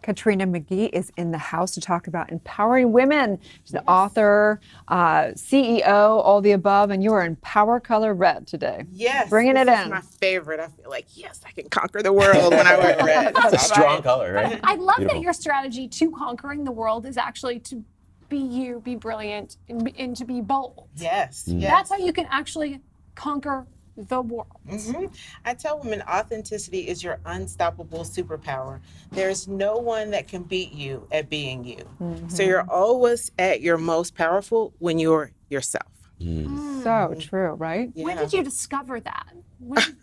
Katrina McGhee is in the house to talk about empowering women. She's the author, CEO, all the above, and you are in Power Color Red today. Yes, bringing it in. This is my favorite. I feel like, yes, I can conquer the world when I wear red. It's a strong color, right? I love Beautiful. that your strategy to conquering the world is actually to be you, be brilliant, and to be bold. Yes, yes. That's how you can actually conquer the world. Mm-hmm. I tell women authenticity is your unstoppable superpower. There's no one that can beat you at being you. Mm-hmm. So you're always at your most powerful when you're yourself. So true, right? Yeah. When did you discover that?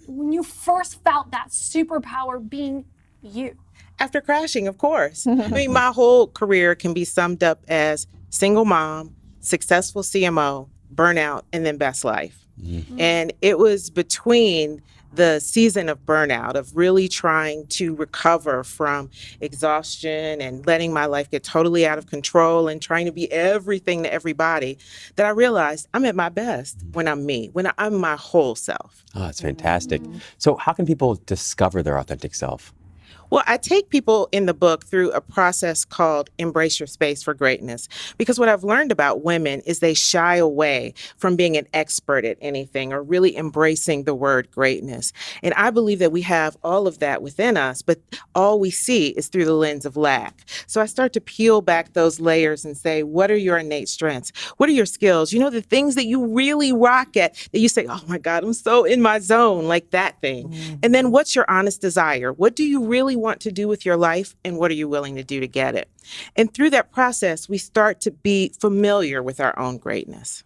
When you first felt that superpower being you? After crashing, of course. I mean, my whole career can be summed up as single mom, successful CMO, burnout, and then best life. Mm-hmm. And it was between the season of burnout, of really trying to recover from exhaustion and letting my life get totally out of control and trying to be everything to everybody, that I realized I'm at my best when I'm me, when I'm my whole self. Oh, that's fantastic. So how can people discover their authentic self? Well, I take people in the book through a process called Embrace Your Space for Greatness, because what I've learned about women is they shy away from being an expert at anything or really embracing the word greatness. And I believe that we have all of that within us, but all we see is through the lens of lack. So I start to peel back those layers and say, what are your innate strengths? What are your skills? You know, the things that you really rock at, that you say, oh my God, I'm so in my zone, like that thing. Mm-hmm. And then what's your honest desire? What do you really want to do with your life, and what are you willing to do to get it? And through that process, we start to be familiar with our own greatness.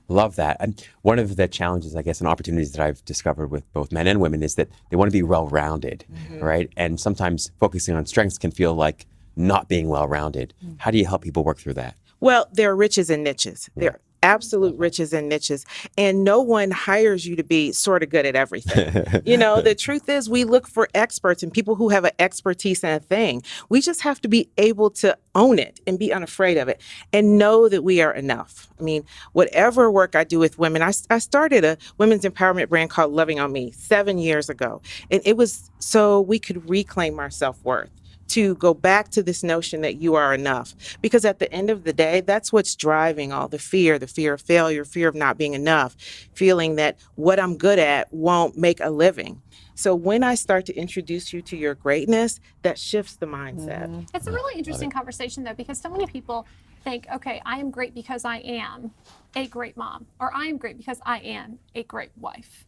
Love that. And one of the challenges, I guess, and opportunities that I've discovered with both men and women is that they want to be well-rounded, right? And sometimes focusing on strengths can feel like not being well-rounded. How do you help people work through that? Well, there are riches and niches. There are absolute riches and niches. And no one hires you to be sort of good at everything. You know, the truth is we look for experts and people who have an expertise in a thing. We just have to be able to own it and be unafraid of it and know that we are enough. I mean, whatever work I do with women, I started a women's empowerment brand called Loving on Me 7 years ago. And it was so we could reclaim our self-worth, to go back to this notion that you are enough. Because at the end of the day, that's what's driving all the fear of failure, fear of not being enough, feeling that what I'm good at won't make a living. So when I start to introduce you to your greatness, that shifts the mindset. It's a really interesting conversation, though, because so many people think, okay, I am great because I am a great mom, or I am great because I am a great wife.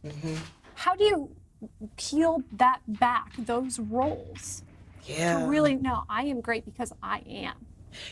How do you peel that back, those roles? Yeah. To really know I am great because I am.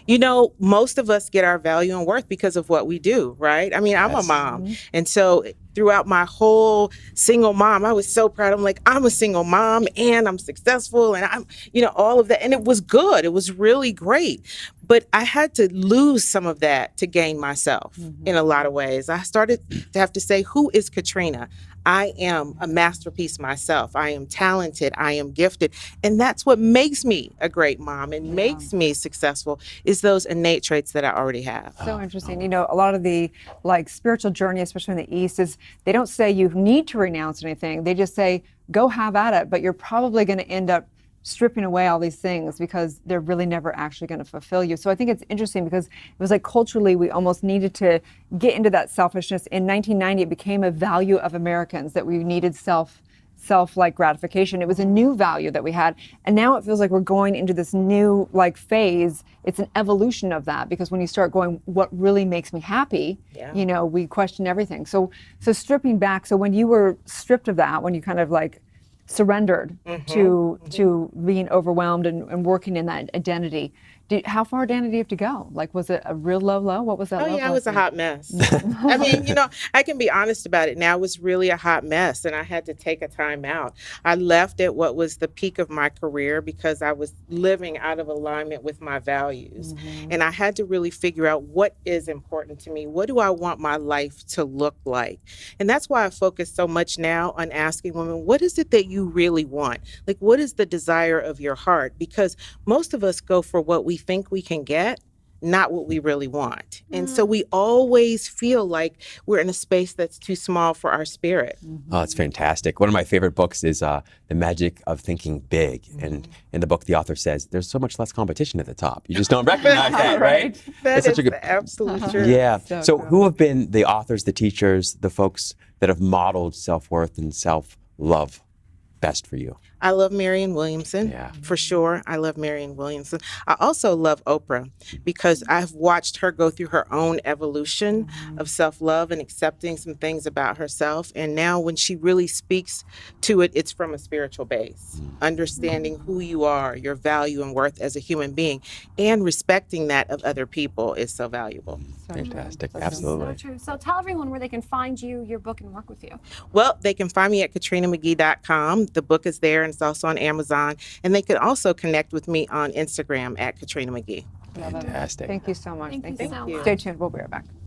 You know, most of us get our value and worth because of what we do, right? I mean, I'm a mom. And so throughout my whole single mom, I was so proud. I'm like, I'm a single mom and I'm successful and I'm, you know, all of that. And it was good. It was really great. But I had to lose some of that to gain myself in a lot of ways. I started to have to say, who is Katrina? I am a masterpiece myself. I am talented. I am gifted. And that's what makes me a great mom and makes me successful, is those innate traits that I already have. So interesting. You know, a lot of the spiritual journey, especially in the East, is they don't say you need to renounce anything. They just say, go have at it, but you're probably going to end up stripping away all these things because they're really never actually going to fulfill you. So I think it's interesting because it was like culturally we almost needed to get into that selfishness. In 1990, it became a value of Americans that we needed self gratification. It was a new value that we had. And now it feels like we're going into this new phase. It's an evolution of that, because when you start going, what really makes me happy, you know, we question everything. So stripping back. So when you were stripped of that, when you kind of surrendered to being overwhelmed and working in that identity, how far down did you have to go? Was it a real low? What was that? Oh, yeah, it was a hot mess. I mean, you know, I can be honest about it now. It was really a hot mess, and I had to take a time out. I left at what was the peak of my career because I was living out of alignment with my values. And I had to really figure out what is important to me. What do I want my life to look like? And that's why I focus so much now on asking women, what is it that you really want? What is the desire of your heart? Because most of us go for what we think we can get, not what we really want. And so we always feel like we're in a space that's too small for our spirit. Oh, that's fantastic. One of my favorite books is The Magic of Thinking Big. And in the book, the author says, there's so much less competition at the top. You just don't recognize that, right? That That's is such a good, the absolute truth. yeah. So cool. who have been the authors, the teachers, the folks that have modeled self-worth and self-love best for you? I love Marianne Williamson, Yeah. for sure. I love Marianne Williamson. I also love Oprah because I've watched her go through her own evolution of self-love and accepting some things about herself. And now when she really speaks to it, it's from a spiritual base, understanding who you are, your value and worth as a human being, and respecting that of other people is so valuable. Fantastic. So true. Absolutely. So true. So tell everyone where they can find you, your book, and work with you. Well, they can find me at KatrinaMcGhee.com. The book is there and it's also on Amazon. And they can also connect with me on Instagram at Katrina McGhee. Love it. Fantastic. Thank you so much. Thank you so you. much. Stay tuned. We'll be right back.